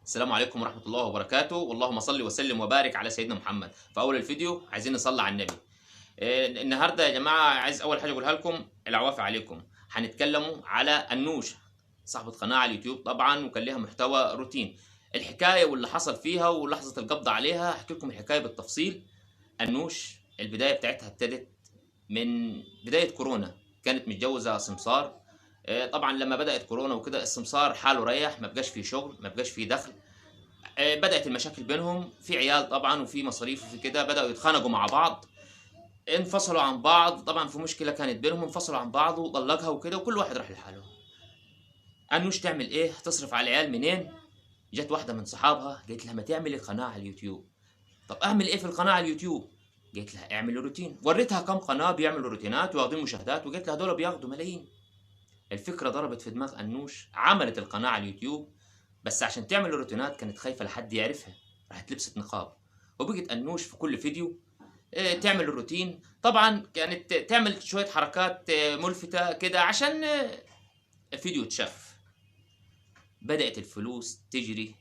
السلام عليكم ورحمة الله وبركاته، واللهم صل وسلم وبارك على سيدنا محمد. في أول الفيديو عايزين نصلي على النبي. النهارده يا جماعة عايز أول حاجة أقولها لكم العوافي عليكم. هنتكلموا على أنوش، صاحبة قناة على اليوتيوب طبعا، وكان لها محتوى روتين. الحكاية واللي حصل فيها ولحظة القبض عليها أحكي لكم الحكاية بالتفصيل. أنوش البداية بتاعتها ابتدت من بداية كورونا، كانت متجوزة سمسار. طبعا لما بدأت كورونا وكده السمسار حاله ريح، ما بقاش فيه شغل، ما بقاش فيه دخل. بدأت المشاكل بينهم، في عيال طبعا وفي مصاريف وفي كده، بدأوا يتخانقوا مع بعض، انفصلوا عن بعض. طبعا في مشكلة كانت بينهم، انفصلوا عن بعض وطلقها وكده، وكل واحد راح لحاله. انوش تعمل ايه؟ تصرف على العيال منين؟ جت واحدة من صحابها قالت لها ما تعملي قناة على اليوتيوب. طب اعمل ايه في القناة على اليوتيوب؟ قالت لها اعملي روتين. وريتها كم قناة بيعملوا روتينات وواخدين مشاهدات، وقالت لها دول بياخدوا ملايين. الفكرة ضربت في دماغ انوش، عملت القناة على اليوتيوب، بس عشان تعمل الروتينات كانت خايفة لحد يعرفها، راحت لبست نقاب وبقت انوش في كل فيديو تعمل الروتين. طبعا كانت تعمل شوية حركات ملفتة كده عشان الفيديو يتشاف. بدأت الفلوس تجري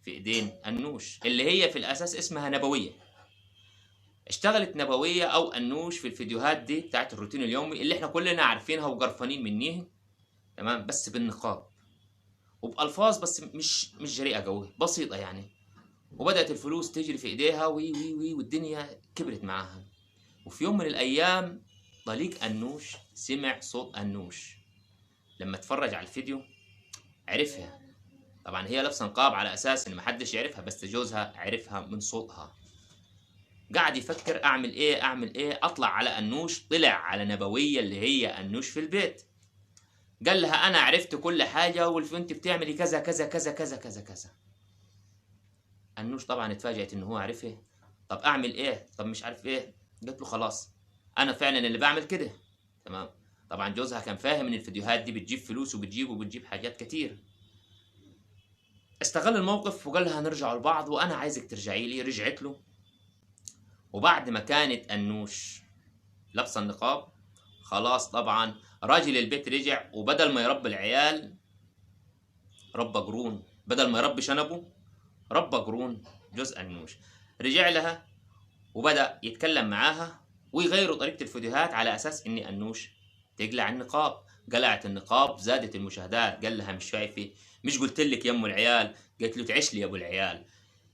في ايدين انوش، اللي هي في الاساس اسمها نبوية. اشتغلت نبوية او انوش في الفيديوهات دي بتاعت الروتين اليومي اللي احنا كلنا عارفينها وقرفانين منيها، تمام، بس بالنقاب وبألفاظ بس مش جريئة قوي، بسيطة يعني. وبدأت الفلوس تجري في ايديها وي وي وي والدنيا كبرت معاها. وفي يوم من الايام طليق انوش سمع صوت انوش، لما اتفرج على الفيديو عرفها. طبعا هي لابسه نقاب على اساس ان محدش يعرفها، بس جوزها عرفها من صوتها. قاعد يفكر اعمل ايه اعمل ايه، اطلع على انوش. طلع على نبوية اللي هي انوش في البيت، قال لها انا عرفت كل حاجه وانت بتعملي كذا كذا كذا كذا كذا كذا. انوش طبعا اتفاجئت ان هو عرفه. طب اعمل ايه؟ طب مش عارف ايه. قلت له خلاص انا فعلا اللي بعمل كده، تمام. طبعا جوزها كان فاهم ان الفيديوهات دي بتجيب فلوس وبتجيب حاجات كتير. استغل الموقف وقال لها نرجع لبعض وانا عايزك ترجعي لي. رجعت له، وبعد ما كانت انوش لابسه النقاب خلاص طبعا راجل البيت رجع، وبدل ما يربي العيال ربى قرون، بدل ما يربي شنبه ربى قرون. جوز انوش رجع لها وبدأ يتكلم معاها ويغيروا طريقة الفيديوهات على أساس إن أنوش تقلع النقاب. قلعت النقاب، زادت المشاهدات. قال لها مش شايفة؟ مش قلت لك يا أم العيال؟ قالت له تعيش لي يا أبو العيال.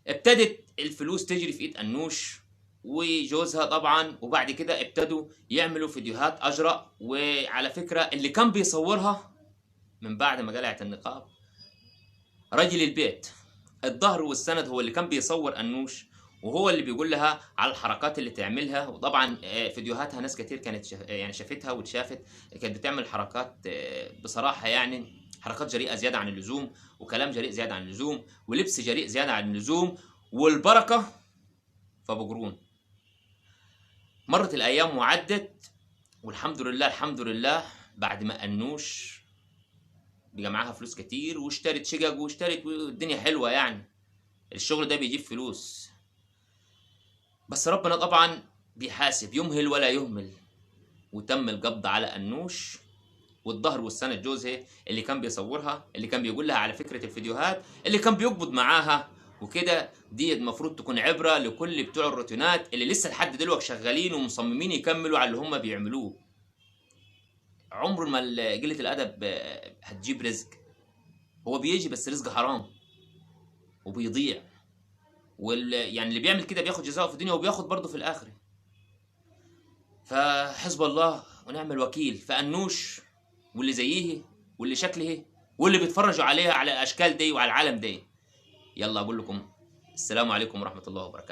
ابتدت الفلوس تجري في إيد أنوش وجوزها طبعا، وبعد كده ابتدوا يعملوا فيديوهات أجرأ. وعلى فكرة اللي كان بيصورها من بعد ما قلعت النقاب رجل البيت، الظهر والسند هو اللي كان بيصور انوش، وهو اللي بيقول لها على الحركات اللي تعملها. وطبعا فيديوهاتها ناس كتير كانت يعني شافتها واتشافت. كانت بتعمل حركات بصراحة يعني حركات جريئة زيادة عن اللزوم، وكلام جريء زيادة عن اللزوم، ولبس جريء زيادة عن اللزوم، والبركة فابو قرون. مرت الايام وعدت، والحمد لله الحمد لله بعد ما انوش بقى معاها فلوس كتير واشترت شقق واشترت والدنيا حلوة يعني. الشغل ده بيجيب فلوس، بس ربنا طبعا بيحاسب، يمهل ولا يهمل. وتم القبض على انوش والظهر والسند جوزها اللي كان بيصورها، اللي كان بيقول لها على فكرة الفيديوهات، اللي كان بيقبض معاها وكده. دي المفروض تكون عبرة لكل بتوع الروتينات اللي لسه لحد دلوقتي شغالين ومصممين يكملوا على اللي هم بيعملوه. عمر ما قلة الأدب هتجيب رزق. هو بيجي بس رزق حرام وبيضيع. يعني اللي بيعمل كده بياخد جزاءه في الدنيا وبياخد برضه في الآخرة. فحسب الله ونعم الوكيل في أنوش واللي زيه واللي شكله واللي بيتفرجوا عليها على الأشكال دي وعلى العالم دي. يلا أقول لكم السلام عليكم ورحمة الله وبركاته.